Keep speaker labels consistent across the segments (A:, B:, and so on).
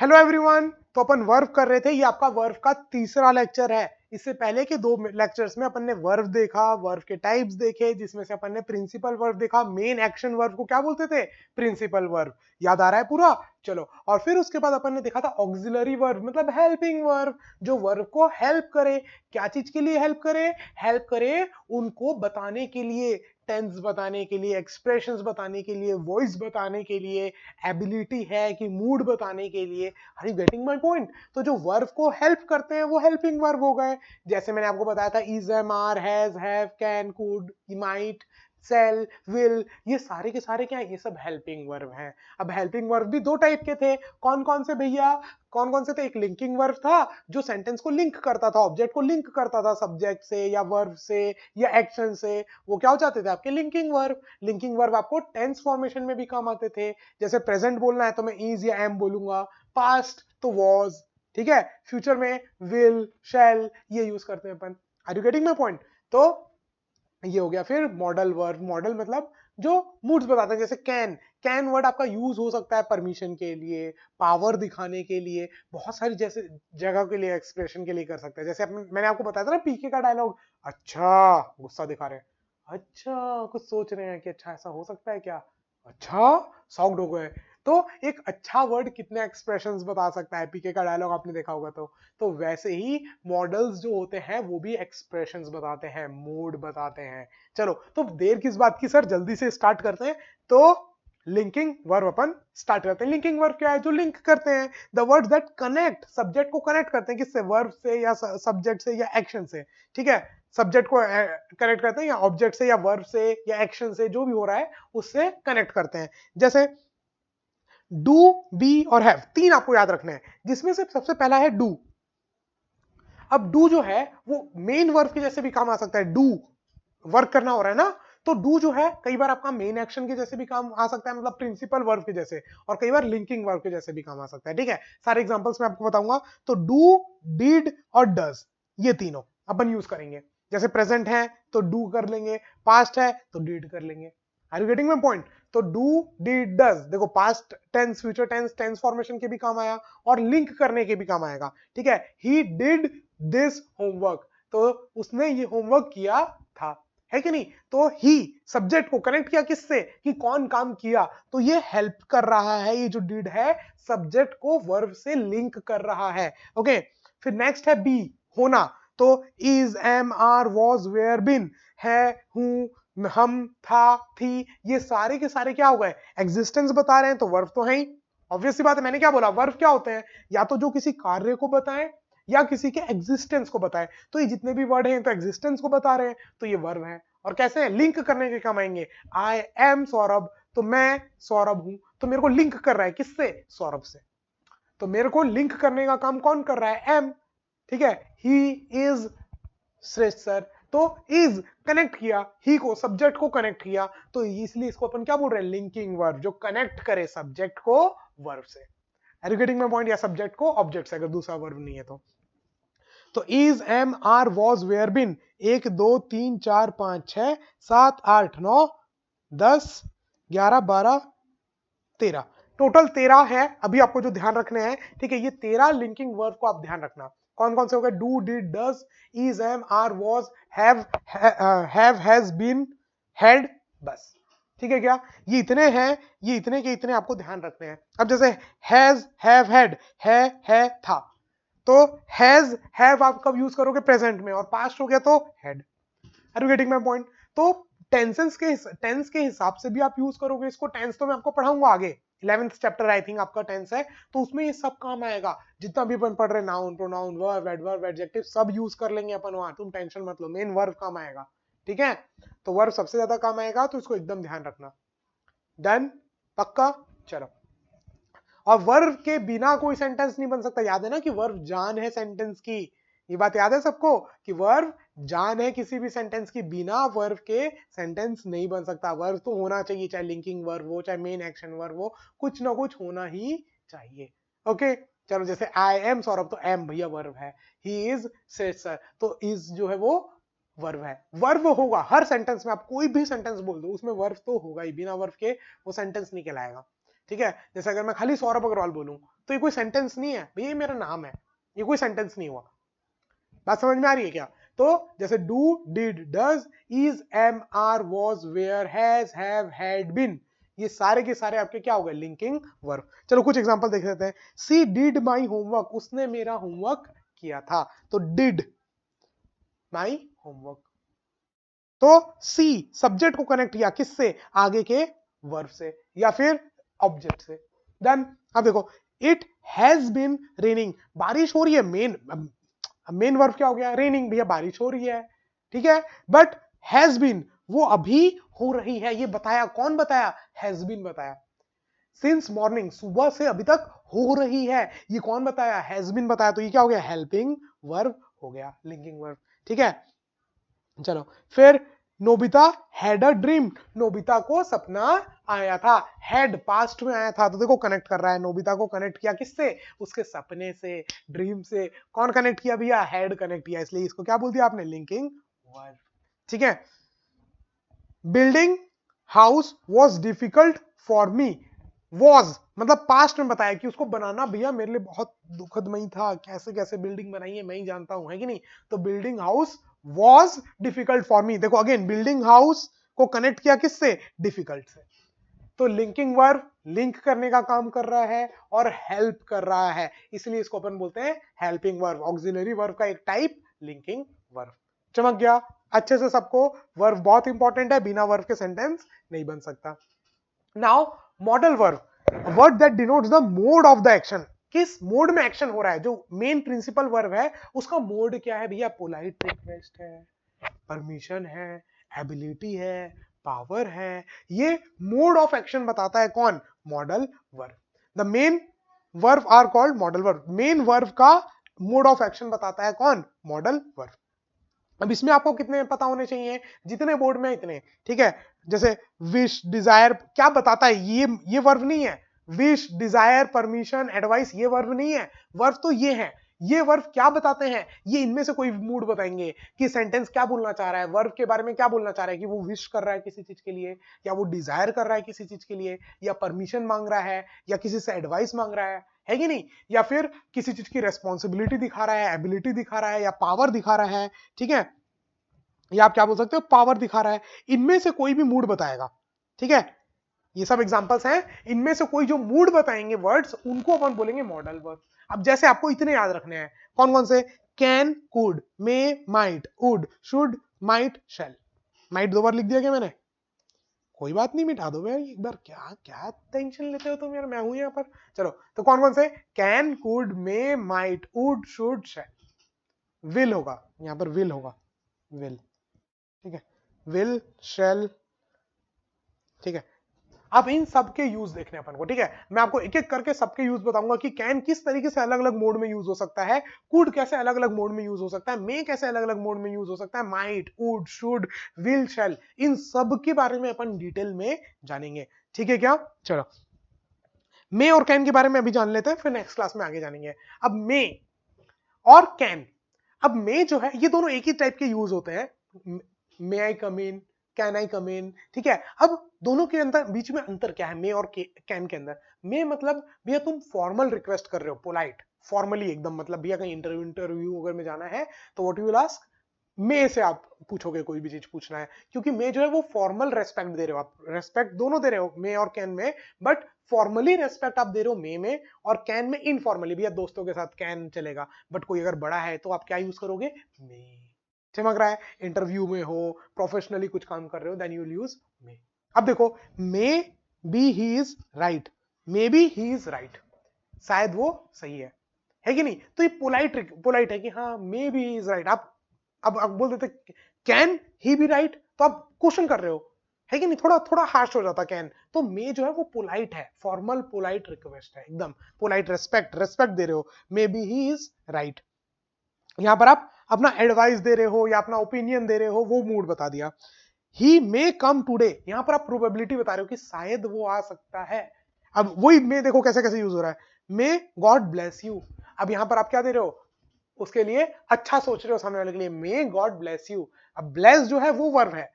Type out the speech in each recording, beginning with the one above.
A: Hello everyone. तो अपन verve कर रहे थे, ये आपका वर्व का तीसरा लेक्चर है। इससे पहले के दो लेक्चर्स में अपन ने वर्व देखा, वर्व के टाइप्स देखे, जिसमें से अपन ने प्रिंसिपल वर्व देखा। मेन एक्शन वर्व को क्या बोलते थे? Principal verb. याद आ रहा है पूरा? चलो, और फिर उसके बाद अपन ने देखा था ऑक्सिलरी वर्व, मतलब हेल्पिंग वर्व, जो वर्व को हेल्प करे। क्या चीज के लिए हेल्प करे? हेल्प करे उनको बताने के लिए, टेंस बताने के लिए, एक्सप्रेशंस बताने के लिए, वॉइस बताने के लिए, एबिलिटी है कि मूड बताने के लिए। Are you getting my point? तो जो वर्ब को हेल्प करते हैं वो हेल्पिंग वर्ब हो गए। जैसे मैंने आपको बताया था, is, am, are, has, have, can, could, might, shall, will, ये सारे के सारे क्या है? ये सब हेल्पिंग वर्ब हैं। अब हेल्पिंग वर्ब भी दो टाइप के थे। कौन कौन से भैया? कौन कौन से थे? एक लिंकिंग वर्ब था, जो सेंटेंस को लिंक करता था, ऑब्जेक्ट को लिंक करता था सब्जेक्ट से या वर्ब से या एक्शन से। वो क्या हो जाते थे? आपके लिंकिंग वर्ब। लिंकिंग वर्ब आपको टेंस फॉर्मेशन में भी काम आते थे। जैसे प्रेजेंट बोलना है तो मैं इज या एम बोलूंगा, पास्ट तो वॉज, ठीक है, फ्यूचर में विल, शैल, ये यूज करते हैं अपन। Are you getting my point? तो ये हो गया। फिर मॉडल वर्ब। मॉडल मतलब जो मूड्स बताते हैं। जैसे कैन, कैन वर्ड आपका यूज हो सकता है परमिशन के लिए, पावर दिखाने के लिए, बहुत सारी जैसे जगह के लिए, एक्सप्रेशन के लिए कर सकते हैं। जैसे मैंने आपको बताया था ना पीके का डायलॉग, अच्छा गुस्सा दिखा रहे हैं, अच्छा कुछ सोच रहे हैं कि अच्छा ऐसा हो सकता है क्या, अच्छा शॉक्ड हो गए। तो एक अच्छा वर्ड कितने एक्सप्रेशंस बता सकता है, पीके का डायलॉग आपने देखा होगा। तो वैसे ही मॉडल्स जो होते हैं वो भी एक्सप्रेशंस बताते हैं, मूड बताते हैं। चलो, तो देर किस बात की सर, जल्दी से स्टार्ट करते हैं। तो लिंकिंग वर्ब अपन स्टार्ट करते हैं। लिंकिंग वर्ब क्या है? जो लिंक करते हैं, the words that connect, subject को कनेक्ट करते हैं। किससे? वर्ब से या सब्जेक्ट से या एक्शन से, ठीक है। सब्जेक्ट को कनेक्ट करते हैं या ऑब्जेक्ट से या वर्ब से या एक्शन से, जो भी हो रहा है उससे कनेक्ट करते हैं। जैसे डू, बी और हैव, तीन आपको याद रखने हैं, जिसमें से सबसे पहला है डू। अब डू जो है वो मेन वर्ब के जैसे भी काम आ सकता है। डू वर्क करना हो रहा है ना, तो डू जो है कई बार आपका मेन एक्शन के जैसे भी काम आ सकता है, मतलब प्रिंसिपल वर्ब के जैसे, और कई बार लिंकिंग वर्ब के जैसे भी काम आ सकता है, ठीक है। सारे एग्जांपल्स मैं आपको बताऊंगा। तो डू, डिड और डज, ये तीनों अपन यूज करेंगे। जैसे प्रेजेंट है तो डू कर लेंगे, पास्ट है तो डिड कर लेंगे। Are you getting my point? तो डू, डिड, डज, देखो past tense, future tense, tense formation के भी काम आया और लिंक करने के भी काम आएगा, ठीक है। ही डिड दिस होमवर्क, तो उसने ये होमवर्क किया था, है कि नहीं। तो ही सब्जेक्ट को कनेक्ट किया किससे, कि कौन काम किया, तो ये हेल्प कर रहा है। ये जो डिड है सब्जेक्ट को वर्ब से लिंक कर रहा है। ओके, फिर नेक्स्ट है बी, होना। तो is, am, are, was, were, been, है, हूं, हम, था, थी, ये सारे के सारे क्या हो गए? एग्जिस्टेंस बता रहे हैं, तो वर्ब तो है ही। ऑब्वियस सी बात है, मैंने क्या बोला, वर्ब क्या होते हैं? या तो जो किसी कार्य को बताएं या किसी के एग्जिस्टेंस को बताएं। तो ये जितने भी वर्ड हैं तो एग्जिस्टेंस को बता रहे हैं, तो ये वर्ब है। और कैसे हैं? लिंक करने के काम आएंगे। आई एम सौरभ, तो मैं सौरभ हूं, तो मेरे को लिंक कर रहा है किससे? सौरभ से। तो मेरे को लिंक करने का काम कौन कर रहा है? एम, ठीक है। ही इज श्रेष्ठ सर, तो इज कनेक्ट किया, ही को, सब्जेक्ट को कनेक्ट किया, तो इसलिए इसको अपन क्या बोल रहे हैं? लिंकिंग वर्ब, जो कनेक्ट करे सब्जेक्ट को वर्ब से। Are you getting my point? या सब्जेक्ट को ऑब्जेक्ट से, अगर दूसरा वर्ब नहीं है तो is, am, are, was, were, been, 1 2 3 4 5 6 7 8 9 10 11 12 13, total 13 है अभी आपको जो ध्यान रखने हैं, ठीक है। ये 13 लिंकिंग वर्ब को आप ध्यान रखना। कौन कौन से हो गए? Do, did, does, is, am, are, was, have, has, been, had, बस, ठीक है क्या? ये इतने हैं, ये इतने के इतने आपको ध्यान रखने हैं। अब जैसे हैज, हैव, हैड, है, था, तो हैज, हैव आप कब यूज करोगे? प्रेजेंट में, और पास्ट हो गया तो had. Are you getting my point? तो टेंस के हिसाब से भी आप यूज करोगे इसको। टेंस तो मैं आपको पढ़ाऊंगा आगे, 11th चैप्टर आई थिंक आपका टेंस है, तो उसमें ये सब काम आएगा। जितना भी अपन पढ़ रहे, noun, pronoun, verb, adverb, adjective, सब यूज कर लेंगे अपन वहां, तुम टेंशन मत लो। मेन वर्ब काम आएगा, ठीक है। तो वर्ब सबसे ज्यादा काम आएगा, तो इसको एकदम ध्यान रखना। डन? पक्का? चलो। और वर्ब के बिना कोई सेंटेंस नहीं बन सकता। याद है ना कि वर्ब जान है सेंटेंस की। ये बात याद है सबको कि वर्ब जान है किसी भी सेंटेंस की। बिना वर्ब के सेंटेंस नहीं बन सकता। वर्ब तो होना चाहिए, चाहे लिंकिंग वर्ब हो, चाहे मेन एक्शन वर्ब हो, कुछ ना कुछ होना ही चाहिए। ओके, चलो। जैसे आई एम सौरभ, तो एम भैया वर्ब है। ही इज सर, तो इज जो है वो वर्ब है। वर्ब होगा हर सेंटेंस में, आप कोई भी सेंटेंस बोल दो उसमें वर्ब तो होगा ही। बिना वर्ब के वो सेंटेंस नहीं कहलाएगा, ठीक है। जैसे अगर मैं खाली सौरभ अग्रवाल बोलूं, तो ये कोई सेंटेंस नहीं है भैया, ये मेरा नाम है, ये कोई सेंटेंस नहीं हुआ। बात समझ में आ रही है क्या? तो जैसे do, did, does, is, am, are, was, were, has, have, had, been, ये सारे के सारे आपके क्या हो गए? Linking verb. चलो कुछ एग्जांपल देख लेते हैं। सी डिड माई होमवर्क, उसने मेरा होमवर्क किया था, तो डिड माई होमवर्क। तो सी सब्जेक्ट को कनेक्ट किया किससे? आगे के वर्ब से या फिर ऑब्जेक्ट से। डन। अब देखो, इट हैज बीन रेनिंग, बारिश हो रही है, मेन वर्ब क्या हो गया? रेनिंग, भैया बारिश हो रही है, ठीक है। बट हैज बीन वो अभी हो रही है, ये बताया, कौन बताया? हैज बीन बताया। सिंस मॉर्निंग, सुबह से अभी तक हो रही है, ये कौन बताया? हैज बीन बताया। तो ये क्या हो गया? हेल्पिंग वर्ब हो गया, लिंकिंग वर्ब, ठीक है। चलो फिर, Nobita had a dream, Nobita को सपना आया था। हैड पास्ट में आया था, तो देखो कनेक्ट कर रहा है, नोबिता को कनेक्ट किया किससे? उसके सपने से, ड्रीम से। कौन कनेक्ट किया भैया? हैड कनेक्ट किया, इसलिए इसको क्या बोल दिया आपने? लिंकिंग वर्ब, ठीक है। Building house was difficult for me, was मतलब पास्ट में बताया कि उसको बनाना भैया मेरे लिए बहुत दुखदमयी था, कैसे कैसे बिल्डिंग बनाई है मैं ही जानता हूं, है कि नहीं। तो building house was difficult for me, देखो अगेन बिल्डिंग हाउस को कनेक्ट किया किससे? डिफिकल्ट से। तो लिंकिंग वर्ब लिंक करने का काम कर रहा है और हेल्प कर रहा है, इसलिए इसको अपन बोलते हैं हेल्पिंग वर्ब, ऑक्सिलरी वर्ब का एक टाइप लिंकिंग वर्ब। चमक गया अच्छे से सबको? वर्ब बहुत इंपॉर्टेंट है, बिना वर्ब के सेंटेंस नहीं बन सकता। Now modal verb, word that denotes the mode of the action, किस मोड में एक्शन हो रहा है, जो मेन प्रिंसिपल वर्ब है उसका मोड क्या है भैया? पोलाइट रिक्वेस्ट है, परमिशन है, एबिलिटी है, पावर है, ये मोड ऑफ एक्शन बताता है कौन? Modal verb. The main verb are called modal verb, main verb का मोड ऑफ एक्शन बताता है कौन? Modal verb. अब इसमें आपको कितने पता होने चाहिए? जितने बोर्ड में इतने, ठीक है। जैसे विश, डिजायर, क्या बताता है? ये वर्ब नहीं है। विश, डिजायर, परमिशन, एडवाइस, ये वर्ब नहीं है। वर्ब तो ये है। ये वर्ब क्या बताते हैं? ये इनमें से कोई मूड बताएंगे कि सेंटेंस क्या बोलना चाह रहा है, वर्ब के बारे में क्या बोलना चाह रहा है, कि वो विश कर रहा है किसी चीज के लिए, या वो डिजायर कर रहा है किसी चीज के लिए, या परमिशन मांग रहा है, या किसी से एडवाइस मांग रहा है कि नहीं, या फिर किसी चीज की रेस्पॉन्सिबिलिटी दिखा रहा है, एबिलिटी दिखा रहा है, या पावर दिखा रहा है, ठीक है। या आप क्या बोल सकते हो? पावर दिखा रहा है। इनमें से कोई भी मूड बताएगा, ठीक है। ये सब एग्जांपल्स हैं, इनमें से कोई जो मूड बताएंगे वर्ड्स, उनको अपन बोलेंगे मॉडल वर्ड। अब जैसे आपको इतने याद रखने हैं, कौन कौन से? Can, could, may, might, would, should, might, shall. Might 2 बार लिख दिया क्या मैंने? कोई बात नहीं, मिटा दो भाई एक बार, क्या क्या टेंशन लेते हो तुम यार, मैं हूं यहाँ पर। चलो, तो कौन कौन से? Can, could, may, might, would, should, shall. Will होगा यहाँ पर, विल होगा, विल, ठीक है। विल, शेल, ठीक है। अब इन सब के यूज देखने अपन को, ठीक है। मैं आपको एक एक करके सबके यूज बताऊंगा कि कैन किस तरीके से अलग अलग मोड में यूज हो सकता है, कुड कैसे अलग अलग मोड में यूज हो सकता है, मे कैसे अलग अलग मोड में यूज हो सकता है, might, would, should, will, shall, इन सब के बारे में अपन डिटेल में जानेंगे, ठीक है क्या? चलो, मे और कैन के बारे में अभी जान लेते हैं, फिर नेक्स्ट क्लास में आगे जानेंगे। अब मे और कैन, अब मे जो है, ये दोनों एक ही टाइप के यूज होते हैं, मे आई कम इन, कैन आई कम इन, ठीक है। अब दोनों के अंदर बीच में अंतर क्या है? मे और कैन के अंदर, मे मतलब भैया तुम फॉर्मल रिक्वेस्ट कर रहे हो, पोलाइट, फॉर्मली एकदम, मतलब भैया कहीं इंटरव्यू अगर में जाना है तो व्हाट यू विल आस्क, मे से आप पूछोगे, कोई भी चीज पूछना है, क्योंकि मे जो है वो फॉर्मल रेस्पेक्ट दे रहे हो, आप रेस्पेक्ट दोनों दे रहे हो मे और कैन में, बट फॉर्मली रेस्पेक्ट आप दे रहे हो मे में, और कैन में इनफॉर्मली, भैया दोस्तों के साथ कैन चलेगा, बट कोई अगर बड़ा है तो आप क्या यूज करोगे? मे। चमक रहा है? इंटरव्यू में हो, प्रोफेशनली कुछ काम कर रहे हो, देन यू विल यूज मे। अब देखो, may be he is right, may be he is right, शायद वो सही है कि नहीं? तो ये पोलाइट है कि हाँ may be he is right. अब बोल देते कैन ही बी राइट, तो आप क्वेश्चन कर रहे हो, है कि नहीं? थोड़ा थोड़ा हार्श हो जाता कैन। तो मे जो है वो पोलाइट है, फॉर्मल पोलाइट रिक्वेस्ट है, एकदम पोलाइट, रेस्पेक्ट दे रहे हो, may be he is right. यहां पर आप अपना एडवाइस दे रहे हो या अपना ओपिनियन दे रहे हो, वो मूड बता दिया। ही मे कम टूडे, यहां पर आप प्रोबेबिलिटी बता रहे हो कि शायद वो आ सकता है। अब वही मे देखो कैसे कैसे यूज हो रहा है, मे गॉड ब्लेस यू, अब यहां पर आप क्या दे रहे हो? उसके लिए अच्छा सोच रहे हो सामने वाले के लिए, मे गॉड ब्लेस यू। अब ब्लेस जो है वो वर्ब है,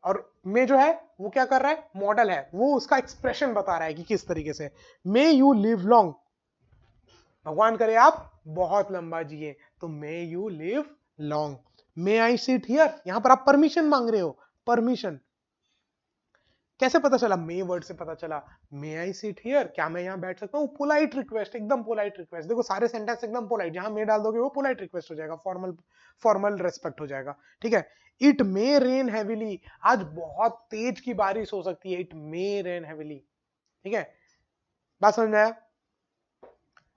A: और मे जो है वो क्या कर रहा है? मॉडल है, वो उसका एक्सप्रेशन बता रहा है कि किस तरीके से। मे यू लिव लॉन्ग, भगवान करे आप बहुत लंबा जिए, तो may you live long. May I sit here, यहां पर आप परमिशन मांग रहे हो, परमिशन। कैसे पता चला? मे वर्ड से पता चला। मे आई सिट हियर, क्या मैं यहाँ बैठ सकता हूँ? पोलाइट रिक्वेस्ट, एकदम पोलाइट रिक्वेस्ट। देखो सारे सेंटेंस एकदम पोलाइट, जहां मे डाल दोगे वो पोलाइट रिक्वेस्ट हो जाएगा, फॉर्मल फॉर्मल रेस्पेक्ट हो जाएगा। ठीक है। इट मे रेन हैविली, आज बहुत तेज की बारिश हो सकती है, इट मे रेन हैविली। ठीक है, बात समझ में आया?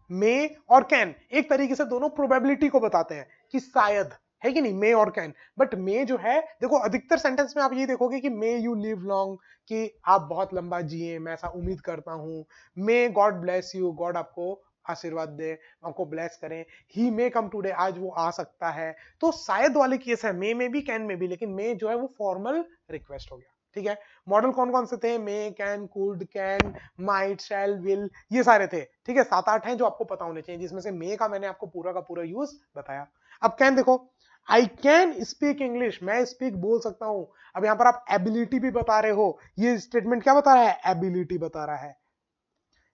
A: मे और कैन एक तरीके से दोनों प्रोबेबिलिटी को बताते हैं कि शायद, है कि नहीं, मे और कैन। बट मे जो है, देखो अधिकतर सेंटेंस में आप ये देखोगे कि मे यू लिव लॉन्ग, कि आप बहुत लंबा जिए, मैं ऐसा उम्मीद करता हूं। May God bless you, God आपको आशीर्वाद दे, आपको ब्लेस करें। ही मे कम टूडे, आज वो आ सकता है। तो शायद वाले केस है मे में भी, कैन में भी, लेकिन मे जो है वो फॉर्मल रिक्वेस्ट हो गया। ठीक है। मॉडल कौन कौन से थे? May, can, could, can, might, shall, will, ये सारे थे। ठीक है, 7-8 हैं जो आपको पता होने चाहिए, जिसमें से मे का मैंने आपको पूरा का पूरा यूज बताया। अब कैन देखो, आई कैन स्पीक इंग्लिश, मैं स्पीक बोल सकता हूं। अब यहां पर आप एबिलिटी भी बता रहे हो, ये स्टेटमेंट क्या बता रहा है? एबिलिटी बता रहा है।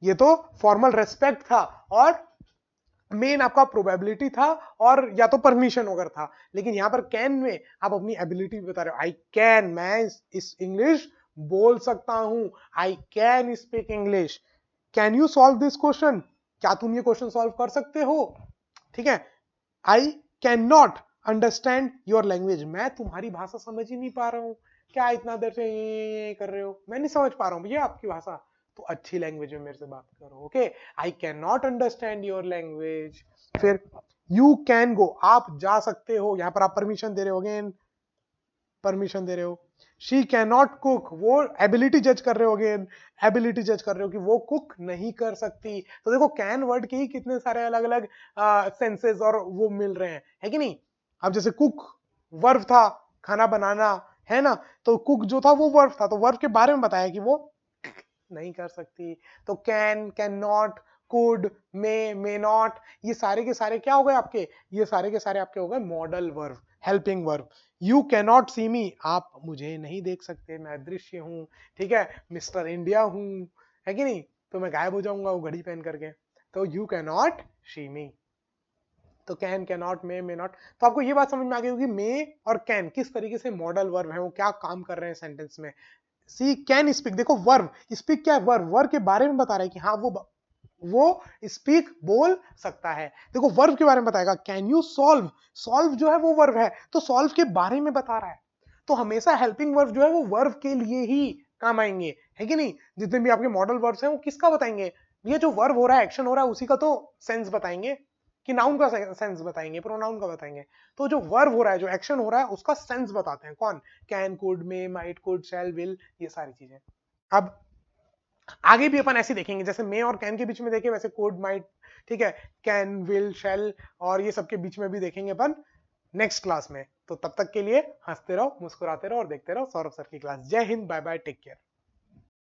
A: ये तो फॉर्मल रेस्पेक्ट था, और मेन आपका प्रोबेबिलिटी था, और या तो परमिशन वगैरह था। लेकिन यहां पर कैन में आप अपनी एबिलिटी बता रहे हो। आई कैन, मैं इस इंग्लिश बोल सकता हूं। I can speak English. Can you solve this question, क्या तुम ये क्वेश्चन सॉल्व कर सकते हो? ठीक है। I can not understand your language, मैं तुम्हारी भाषा समझ ही नहीं पा रहा हूं। क्या इतना देर से ये कर रहे हो, मैं नहीं समझ पा रहा हूं भैया आपकी भाषा, तो अच्छी लैंग्वेज में मेरे से बात करो। Okay, I can not understand your language. फिर यू कैन गो, आप जा सकते हो, यहां पर आप परमिशन दे रहे हो, अगेन परमिशन दे रहे हो। शी कैन नॉट कुक, वो एबिलिटी जज कर रहे हो, अगेन एबिलिटी जज कर रहे हो कि वो कुक नहीं कर सकती। तो देखो कैन वर्ड के ही कितने सारे अलग अलग सेंसेस और वो मिल रहे हैं, है कि नहीं? अब जैसे कुक वर्ब था, खाना बनाना, है ना? तो कुक जो था वो वर्ब था, तो वर्ब के बारे में बताया कि वो नहीं कर सकती। तो can, can not, could, may not, ये सारे के सारे क्या हो गए आपके? ये सारे के सारे आपके हो गए modal verb, helping verb. You can not see me, आप मुझे नहीं देख सकते, मैं अदृश्य हूं। ठीक है, मिस्टर इंडिया हूं, है कि नहीं? तो मैं गायब हो जाऊंगा वो घड़ी पहन करके। तो यू कैन नॉट सी मी। तो can, can not, may not. तो आपको ये बात समझ में आ गई होगी मे और कैन किस तरीके से मॉडल वर्ब है, वो क्या काम कर रहे हैं सेंटेंस में। सी कैन स्पीक, देखो वर्ब स्पीक क्या है? वर्ब वर्ब के बारे में बता रहा है कि हाँ वो स्पीक बोल सकता है। देखो वर्ब के बारे में बताएगा। कैन यू सॉल्व, सॉल्व जो है वो वर्ब है, तो सॉल्व के बारे में बता रहा है। तो हमेशा हेल्पिंग वर्ब जो है वो वर्ब के लिए ही काम आएंगे, है कि नहीं? जितने भी आपके मॉडल वर्ब्स हैं वो किसका बताएंगे? ये जो वर्ब हो रहा है, एक्शन हो रहा है, उसी का तो सेंस बताएंगे, कि नाउन का सेंस बताएंगे, प्रोनाउन का बताएंगे। तो जो वर्ब हो रहा है, जो एक्शन हो रहा है, उसका सेंस बताते हैं कौन? Can, could, may, might, could, shall, will, ये सारी चीजें। अब आगे भी अपन ऐसे देखेंगे, जैसे मे और कैन के बीच में देखे वैसे कोड माइट, ठीक है, कैन, विल, शैल, और ये सबके बीच में भी देखेंगे अपन नेक्स्ट क्लास में। तो तब तक के लिए हंसते रहो, मुस्कुराते रहो और देखते रहो सौरभ सर की क्लास। जय Hind, bye bye, take care.